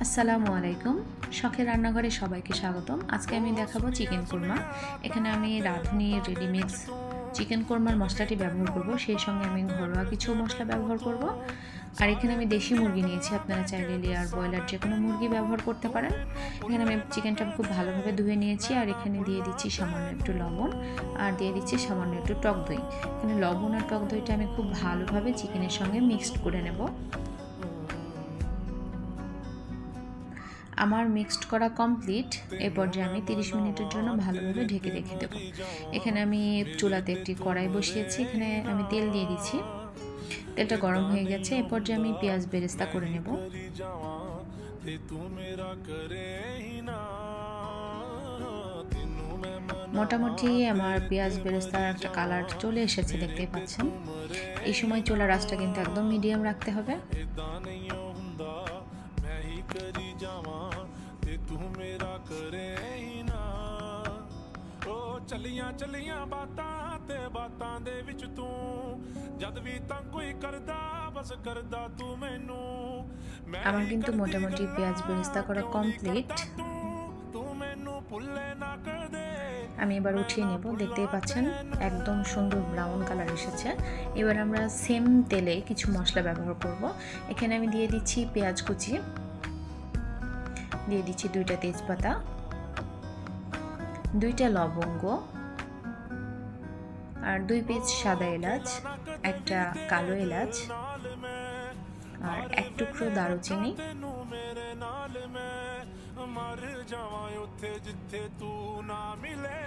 আসসালামু আলাইকুম। শখের রান্নাঘরে সবাইকে স্বাগতম। আজকে আমি দেখাবো চিকেন কোরমা। এখানে আমি রাঁধুনি রেডিমিক্স চিকেন কোরমার মশলাটি ব্যবহার করব, সেই সঙ্গে আমি ঘরোয়া কিছু মশলা ব্যবহার করব। আর এখানে আমি দেশি মুরগি নিয়েছি, আপনারা চাইলে লেয়ার ব্রয়লার যে কোনো মুরগি ব্যবহার করতে পারেন। এখানে আমি চিকেনটা খুব ভালোভাবে ধুয়ে নিয়েছি, আর এখানে দিয়ে দিচ্ছি সামান্য একটু লবণ, আর দিয়ে দিচ্ছি সামান্য একটু টক দই। এখানে লবণ আর টক দইটা আমি খুব ভালোভাবে চিকেনের সঙ্গে মিক্সড করে নেব। আমার মিক্সড করা কমপ্লিট। এই পর্যায়ে আমি 30 মিনিটের জন্য ভালোভাবে ঢেকে রেখে দেব। এখানে আমি চুলাতে একটি কড়াই বসিয়েছি, এখানে আমি তেল দিয়ে দিচ্ছি। তেলটা গরম হয়ে গেছে, এই পর্যায়ে আমি পেঁয়াজ বেরেস্তা করে নেব। মোটামুটি আমার পেঁয়াজ বেরেস্তার একটা কালার চলে এসেছে, দেখতেই পাচ্ছেন। এই সময় চুলার আঁচটা কিন্তু একদম মিডিয়াম রাখতে হবে। আমার কিন্তু মোটামুটি পেঁয়াজ বেরেস্তা করা কমপ্লিট। আমি এবার উঠিয়ে নেব। দেখতেই পাচ্ছেন একদম সুন্দর ব্রাউন কালার এসেছে। এবার আমরা সেম তেলে কিছু মশলা ব্যবহার করব। এখানে আমি দিয়ে দিচ্ছি পেঁয়াজ কুচি, দিয়ে দিচ্ছি 2টা তেজপাতা, 2টা লবঙ্গ, আর 2 পিস সাদা এলাচ, একটা কালো এলাচ, আর 1 টুকরো দারুচিনি,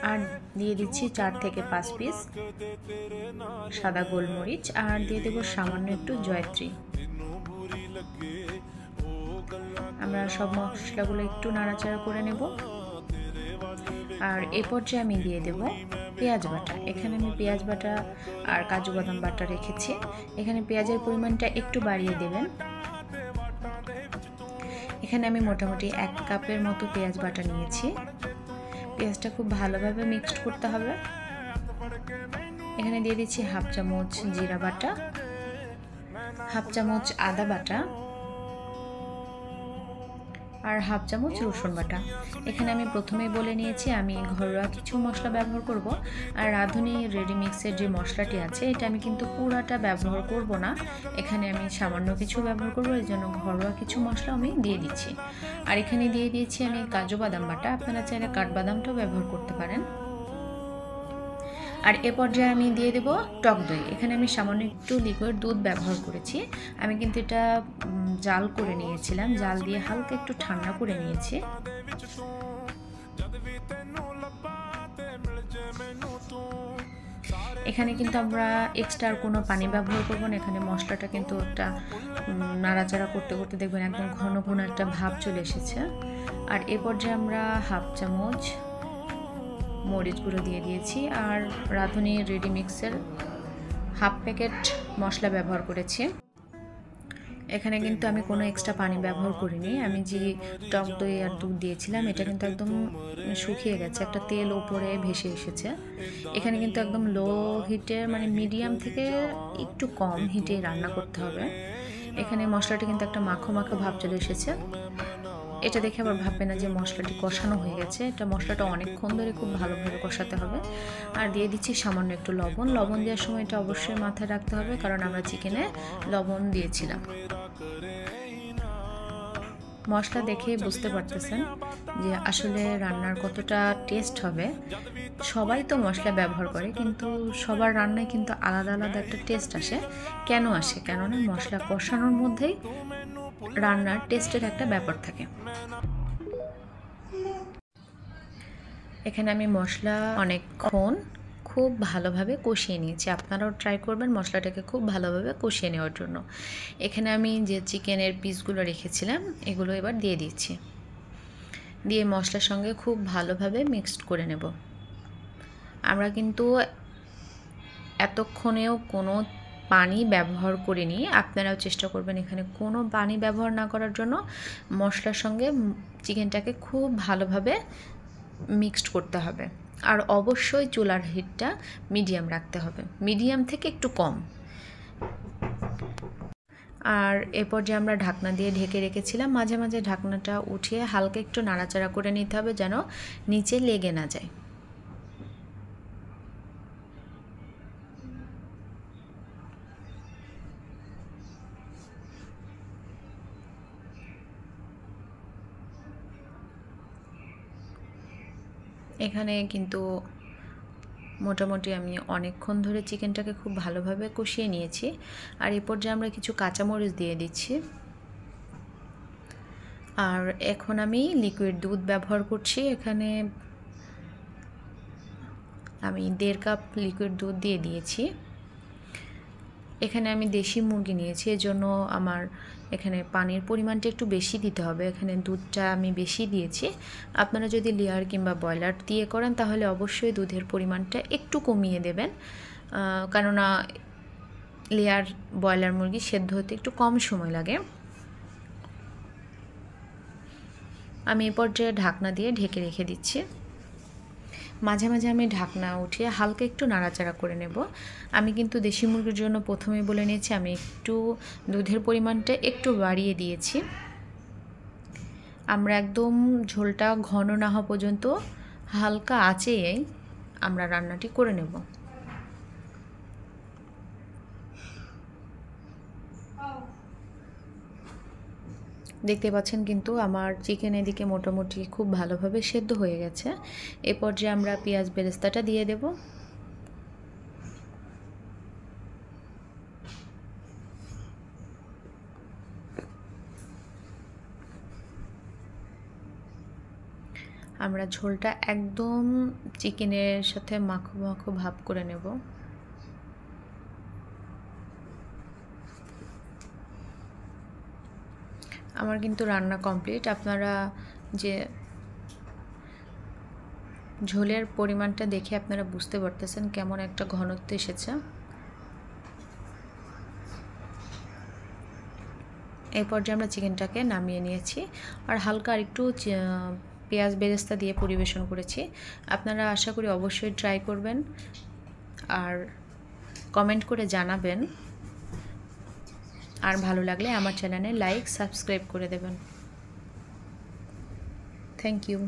আর দিয়ে দিচ্ছি 4 থেকে 5 পিস সাদা গোলমরিচ, আর দিয়ে দেবো সামান্য একটু জয়ত্রী। আমরা সব মশলাগুলো একটু নাড়াচাড়া করে নেব। আর এ পর্যায়ে আমি দিয়ে দেব পেঁয়াজ বাটা। এখানে আমি পেঁয়াজ বাটা আর কাজু বাদাম বাটা রেখেছি। এখানে পেঁয়াজের পরিমাণটা একটু বাড়িয়ে দেবেন। এখানে আমি মোটামুটি 1 কাপের মতো পেঁয়াজ বাটা নিয়েছি। পেঁয়াজটা খুব ভালোভাবে মিক্সড করতে হবে। এখানে দিয়ে দিচ্ছি 1/2 চামচ জিরা বাটা, 1/2 চামচ আদা বাটা, আর 1/2 চামচ রসুন বাটা। এখানে আমি প্রথমেই বলে নিয়েছি আমি ঘরোয়া কিছু মশলা ব্যবহার করব। আর রাঁধুনি রেডিমিক্সের যে মশলাটি আছে এটা আমি কিন্তু পুরাটা ব্যবহার করব না, এখানে আমি সামান্য কিছু ব্যবহার করব, এই জন্য ঘরোয়া কিছু মশলা আমি দিয়ে দিচ্ছি। আর এখানে দিয়ে দিয়েছি আমি কাজু বাদাম বাটা, আপনারা চাইলে কাঠবাদামটাও ব্যবহার করতে পারেন। আর এ পর্যায়ে আমি দিয়ে দেব টক দই। এখানে আমি সামান্য একটু লিকুইড দুধ ব্যবহার করেছি। আমি কিন্তু এটা জাল করে নিয়েছিলাম, জাল দিয়ে হালকা একটু ঠান্ডা করে নিয়েছি। এখানে কিন্তু আমরা এক্সট্রা কোনো পানি ব্যবহার করব না। এখানে মশলাটা কিন্তু একটা নাড়াচাড়া করতে করতে দেখবেন একদম ঘন ঘন একটা ভাব চলে এসেছে। আর এ পর্যায়ে আমরা 1/2 চামচ মরিচ গুঁড়ো দিয়ে দিয়েছি, আর রাঁধুনি রেডিমিক্সের 1/2 প্যাকেট মশলা ব্যবহার করেছি। এখানে কিন্তু আমি কোনো এক্সট্রা পানি ব্যবহার করিনি। আমি যে টক দই আর দুধ দিয়েছিলাম এটা কিন্তু একদম শুকিয়ে গেছে, একটা তেল উপরে ভেসে এসেছে। এখানে কিন্তু একদম লো হিটে, মানে মিডিয়াম থেকে একটু কম হিটে রান্না করতে হবে। এখানে মশলাটি কিন্তু একটা মাখো মাখো ভাব চলে এসেছে। এটা দেখে আবার ভাববে না যে মশলাটি কষানো হয়ে গেছে, এটা মশলাটা অনেকক্ষণ ধরে খুব ভালোভাবে কষাতে হবে। আর দিয়ে দিচ্ছি সামান্য একটু লবণ। লবণ দেওয়ার সময় এটা অবশ্যই মাথায় রাখতে হবে, কারণ আমরা চিকেনে লবণ দিয়েছিলাম। মশলা দেখে বুঝতে পারতেছেন যে আসলে রান্নার কতটা টেস্ট হবে। সবাই তো মশলা ব্যবহার করে, কিন্তু সবার রান্নায় কিন্তু আলাদা আলাদা একটা টেস্ট আসে। কেন আসে? কেননা মশলা কষানোর মধ্যেই রান্নার টেস্টের একটা ব্যাপার থাকে। এখানে আমি মশলা অনেকক্ষণ খুব ভালোভাবে কষিয়ে নিয়েছি। আপনারাও ট্রাই করবেন মশলাটাকে খুব ভালোভাবে কষিয়ে নেওয়ার জন্য। এখানে আমি যে চিকেনের পিসগুলো রেখেছিলাম এগুলো এবার দিয়ে দিচ্ছি, দিয়ে মশলার সঙ্গে খুব ভালোভাবে মিক্সড করে নেব। আমরা কিন্তু এতক্ষণেও কোনো পানি ব্যবহার করিনি, আপনারাও চেষ্টা করবেন এখানে কোনো পানি ব্যবহার না করার জন্য। মশলার সঙ্গে চিকেনটাকে খুব ভালোভাবে মিক্সড করতে হবে। আর অবশ্যই চুলার হিটটা মিডিয়াম রাখতে হবে, মিডিয়াম থেকে একটু কম। আর এরপর যে আমরা ঢাকনা দিয়ে ঢেকে রেখেছিলাম, মাঝে মাঝে ঢাকনাটা উঠিয়ে হালকা একটু নাড়াচাড়া করে নিতে হবে যেন নিচে লেগে না যায়। এখানে কিন্তু মোটামুটি আমি অনেকক্ষণ ধরে চিকেনটাকে খুব ভালোভাবে কষিয়ে নিয়েছি। আর এরপর যে আমরা কিছু কাঁচামরিচ দিয়ে দিচ্ছি। আর এখন আমি লিকুইড দুধ ব্যবহার করছি। এখানে আমি 1.5 কাপ লিকুইড দুধ দিয়ে দিয়েছি। এখানে আমি দেশি মুরগি নিয়েছি, এজন্য আমার এখানে পানির পরিমাণটা একটু বেশি দিতে হবে। এখানে দুধটা আমি বেশি দিয়েছি। আপনারা যদি লেয়ার কিংবা ব্রয়লার দিয়ে করেন তাহলে অবশ্যই দুধের পরিমাণটা একটু কমিয়ে দেবেন, কেননা লেয়ার ব্রয়লার মুরগি সেদ্ধ হতে একটু কম সময় লাগে। আমি এই পর্যায়ে ঢাকনা দিয়ে ঢেকে রেখে দিচ্ছি। মাঝে মাঝে আমি ঢাকনা উঠিয়ে হালকা একটু নাড়াচাড়া করে নেব। আমি কিন্তু দেশি মুরগির জন্য প্রথমেই বলে নিয়েছি আমি একটু দুধের পরিমাণটা একটু বাড়িয়ে দিয়েছি। আমরা একদম ঝোলটা ঘন না হওয়া পর্যন্ত হালকা আঁচেই আমরা রান্নাটি করে নেব। দেখতে পাচ্ছেন কিন্তু আমার চিকেন এদিকে মোটামুটি খুব ভালোভাবে সেদ্ধ হয়ে গেছে। এ পর্যায়ে আমরা পেঁয়াজ বেরেস্তাটা দিয়ে দেব। আমরা ঝোলটা একদম চিকেনের সাথে মাখো মাখো ভাব করে নেব। আমার কিন্তু রান্না কমপ্লিট। আপনারা যে ঝোলের পরিমাণটা দেখে আপনারা বুঝতে পারতেছেন কেমন একটা ঘনত্ব এসেছে। এই পর্যায়ে আমরা চিকেনটাকে নামিয়ে নিয়েছি আর হালকা আরেকটু পেঁয়াজ বেরেস্তা দিয়ে পরিবেশন করেছি। আপনারা আশা করি অবশ্যই ট্রাই করবেন আর কমেন্ট করে জানাবেন। আর ভালো লাগলে আমার চ্যানেলে লাইক সাবস্ক্রাইব করে দেবেন। Thank you.